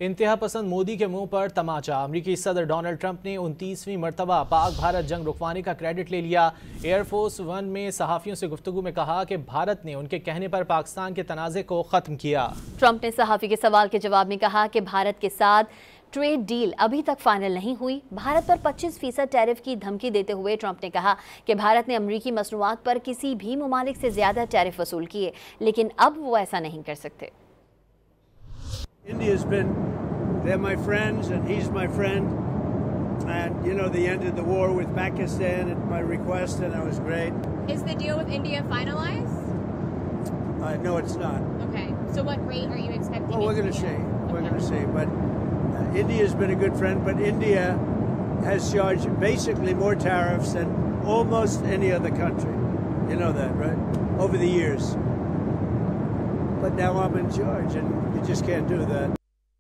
इंतहा पसंद मोदी के मुंह पर तमाचा। अमरीकी सदर डोनाल्ड ट्रंप ने 29वीं मरतबा पाक भारत जंग रुकवाने का क्रेडिट ले लिया। एयरफोर्स वन में सहाफ़ियों से गुफ्तगू में कहा कि भारत ने उनके कहने पर पाकिस्तान के तनाज़े को ख़त्म किया। ट्रंप ने सहाफ़ी के सवाल के जवाब में कहा कि भारत के साथ ट्रेड डील अभी तक फाइनल नहीं हुई। भारत पर 25% टैरिफ की धमकी देते हुए ट्रंप ने कहा कि भारत ने अमरीकी मसनूआत पर किसी भी ममालिक से ज़्यादा टैरिफ वसूल किए, लेकिन अब वो ऐसा नहीं कर सकते। India's been, they're my friends and he's my friend, and you know they ended the war with Pakistan at my request and that was great. Is the deal with India finalized? No, it's not. Okay, so what rate are you expecting? Well, we're going to see. We're going to see, but India's been a good friend, but India has charged basically more tariffs than almost any other country. You know that, right? Over the years. But now I'm in charge, and you just can't do that.